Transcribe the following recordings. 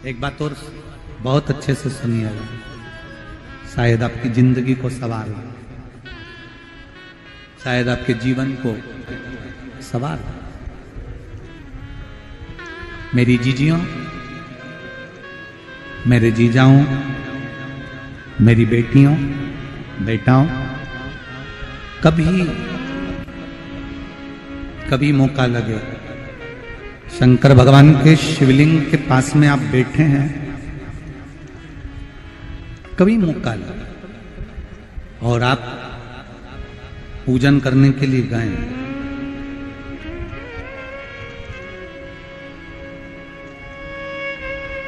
एक बात और बहुत अच्छे से सुनिएगा, शायद आपकी जिंदगी को सवार, शायद आपके जीवन को सवार। मेरी जीजियों, मेरे जीजाओं, मेरी बेटियों, बेटाओं, कभी मौका लगे, शंकर भगवान के शिवलिंग के पास में आप बैठे हैं, कभी मौका लगे और आप पूजन करने के लिए गए,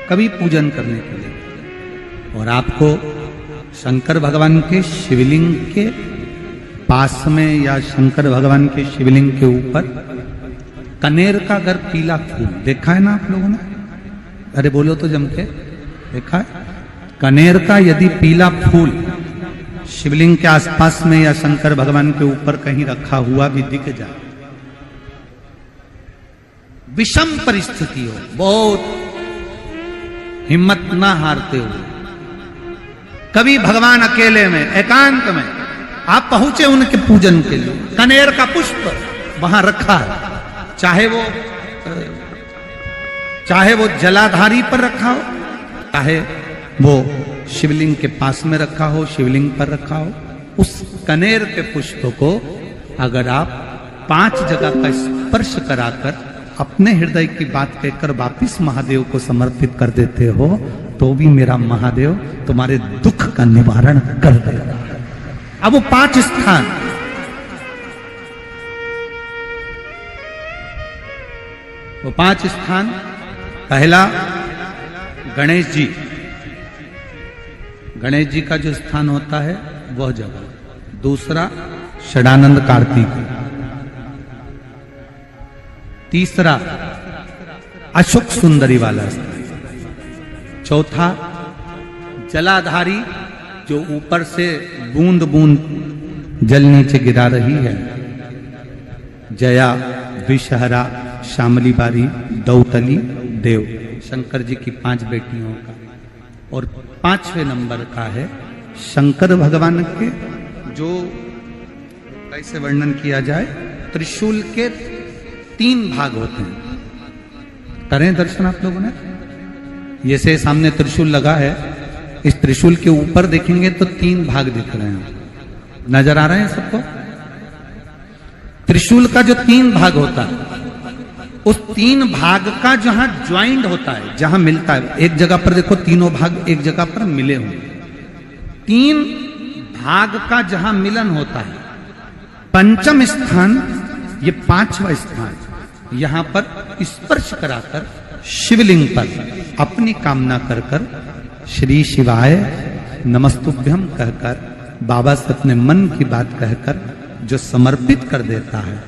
कभी पूजन करने के लिए, और आपको शंकर भगवान के शिवलिंग के पास में या शंकर भगवान के शिवलिंग के ऊपर कनेर का अगर पीला फूल देखा है ना आप लोगों ने, अरे बोलो तो जम के, देखा है? कनेर का यदि पीला फूल शिवलिंग के आसपास में या शंकर भगवान के ऊपर कहीं रखा हुआ भी दिख जाए, विषम परिस्थिति हो, बहुत हिम्मत ना हारते हुए, कभी भगवान अकेले में एकांत में आप पहुंचे उनके पूजन के लिए, कनेर का पुष्प वहां रखा है, चाहे वो जलाधारी पर रखा हो, चाहे वो शिवलिंग के पास में रखा हो, शिवलिंग पर रखा हो, उस कनेर के पुष्प को अगर आप 5 जगह का स्पर्श कराकर अपने हृदय की बात कहकर वापिस महादेव को समर्पित कर देते हो, तो भी मेरा महादेव तुम्हारे दुख का निवारण कर देगा। अब वो 5 स्थान, वो 5 स्थान, पहला गणेश जी, गणेश जी का जो स्थान होता है वह जगह, दूसरा षडानंद कार्तिक, तीसरा अशोक सुंदरी वाला स्थान, चौथा जलाधारी जो ऊपर से बूंद बूंद जल नीचे गिरा रही है, जया, विषहरा, शामली बारी, दौतली, देव, शंकर जी की 5 बेटियों का, और 5वें नंबर का है शंकर भगवान के, जो कैसे वर्णन किया जाए, त्रिशूल के 3 भाग होते हैं। करें दर्शन आप लोगों ने, ये से सामने त्रिशूल लगा है, इस त्रिशूल के ऊपर देखेंगे तो 3 भाग दिख रहे हैं, नजर आ रहे हैं सबको? त्रिशूल का जो 3 भाग होता है, उस 3 भाग का जहां ज्वाइंट होता है, जहां मिलता है, एक जगह पर देखो तीनों भाग एक जगह पर मिले हुए, 3 भाग का जहां मिलन होता है, 5वां स्थान, ये 5वां स्थान, यहां पर स्पर्श कराकर शिवलिंग पर अपनी कामना कर कर श्री शिवाय नमस्तुभ्यम कहकर बाबा से अपने मन की बात कहकर जो समर्पित कर देता है,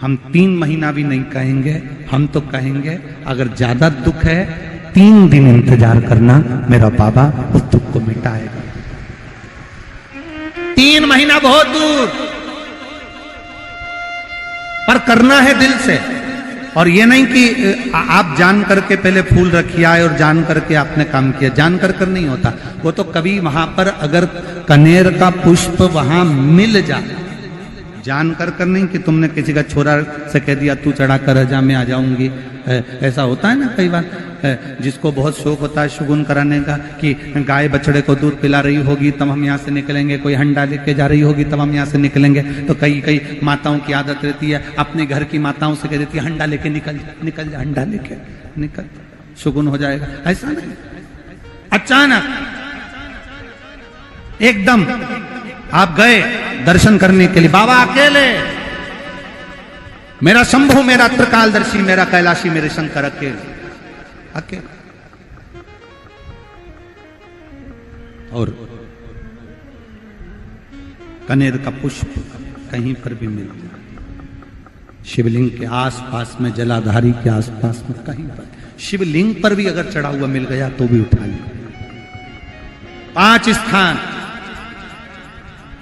हम 3 महीना भी नहीं कहेंगे, हम तो कहेंगे अगर ज्यादा दुख है 3 दिन इंतजार करना, मेरा बाबा उस दुख को मिटाएगा। 3 महीना बहुत दूर, पर करना है दिल से, और ये नहीं कि आप जान करके पहले फूल रखिए आए और जान करके आपने काम किया, जान कर नहीं होता वो तो, कभी वहां पर अगर कनेर का पुष्प वहां मिल जाए, जान कर नहीं कि तुमने किसी का छोरा से कह दिया तू चढ़ा कर जा मैं आ जाऊंगी, ऐसा होता है ना कई बार, जिसको बहुत शौक होता है शगुन कराने का, कि गाय बछड़े को दूध पिला रही होगी तब हम यहाँ से निकलेंगे, कोई हंडा लेके जा रही होगी तब हम यहाँ से निकलेंगे, तो कई माताओं की आदत रहती है, अपने घर की माताओं से कह देती है हंडा लेके निकल जा, हंडा लेके निकल, शगुन हो जाएगा। ऐसा नहीं, अचानक एकदम आप गए दर्शन करने के लिए, बाबा अकेले, मेरा शंभु, मेरा त्रिकालदर्शी, मेरा कैलाशी, मेरे शंकर अकेले, और कनेर का पुष्प कहीं पर भी मिल जाए, शिवलिंग के आसपास में, जलाधारी के आसपास में, कहीं पर, शिवलिंग पर भी अगर चढ़ा हुआ मिल गया तो भी उठा ले। 5 स्थान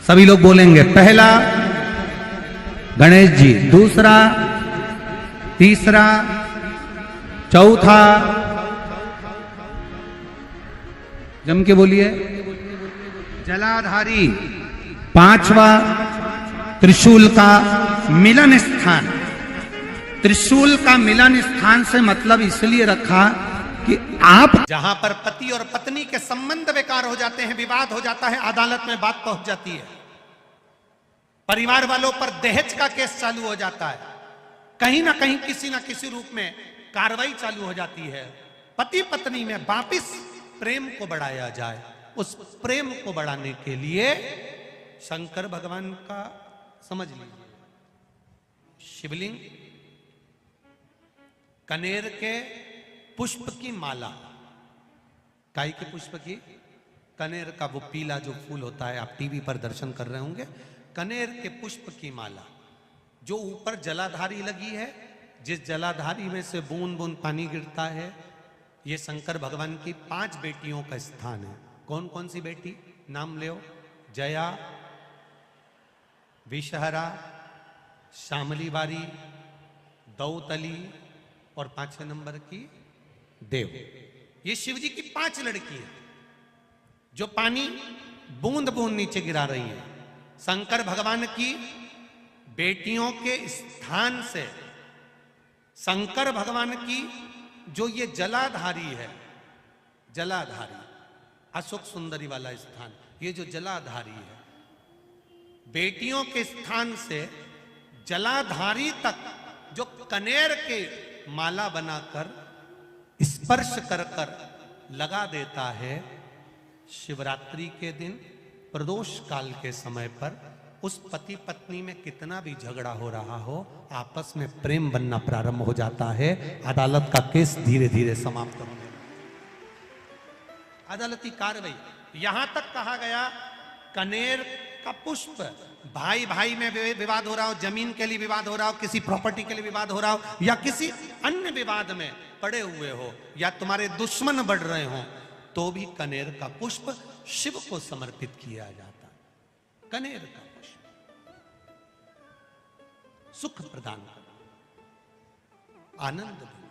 सभी लोग बोलेंगे, पहला गणेश जी, दूसरा, तीसरा, चौथा, जम के बोलिए। जलाधारी, पांचवा त्रिशूल का मिलन स्थान। त्रिशूल का मिलन स्थान से मतलब इसलिए रखा कि आप जहां पर पति और पत्नी के संबंध बेकार हो जाते हैं, विवाद हो जाता है, अदालत में बात पहुंच जाती है, परिवार वालों पर दहेज का केस चालू हो जाता है, कहीं ना कहीं किसी ना किसी रूप में कार्रवाई चालू हो जाती है, पति पत्नी में वापिस प्रेम को बढ़ाया जाए, उस प्रेम को बढ़ाने के लिए शंकर भगवान का समझ लीजिए शिवलिंग, कनेर के पुष्प की माला, काय के पुष्प की, कनेर का वो पीला जो फूल होता है, आप टीवी पर दर्शन कर रहे होंगे, कनेर के पुष्प की माला जो ऊपर जलाधारी लगी है, जिस जलाधारी में से बूंद बूंद पानी गिरता है, ये शंकर भगवान की 5 बेटियों का स्थान है। कौन कौन सी बेटी नाम ले? जया, विषहरा, श्यामली बारी, दौतली और 5वें नंबर की देव। ये शिव जी की 5 लड़की है जो पानी बूंद बूंद नीचे गिरा रही है। शंकर भगवान की बेटियों के स्थान से शंकर भगवान की जो ये जलाधारी है, जलाधारी अशोक सुंदरी वाला स्थान, ये जो जलाधारी है, बेटियों के स्थान से जलाधारी तक जो कनेर के माला बनाकर स्पर्श कर कर लगा देता है, शिवरात्रि के दिन प्रदोष काल के समय पर उस पति पत्नी में कितना भी झगड़ा हो रहा हो, आपस में प्रेम बनना प्रारंभ हो जाता है। अदालत का केस धीरे धीरे समाप्त होने लगता है। अदालती कार्रवाई, यहां तक कहा गया कनेर का पुष्प, भाई भाई में विवाद हो रहा हो, जमीन के लिए विवाद हो रहा हो, किसी प्रॉपर्टी के लिए विवाद हो रहा हो, या किसी अन्य विवाद में पड़े हुए हो, या तुम्हारे दुश्मन बढ़ रहे हो, तो भी कनेर का पुष्प शिव को समर्पित किया जाता है। कनेर का पुष्प सुख प्रदान करता, आनंद देता।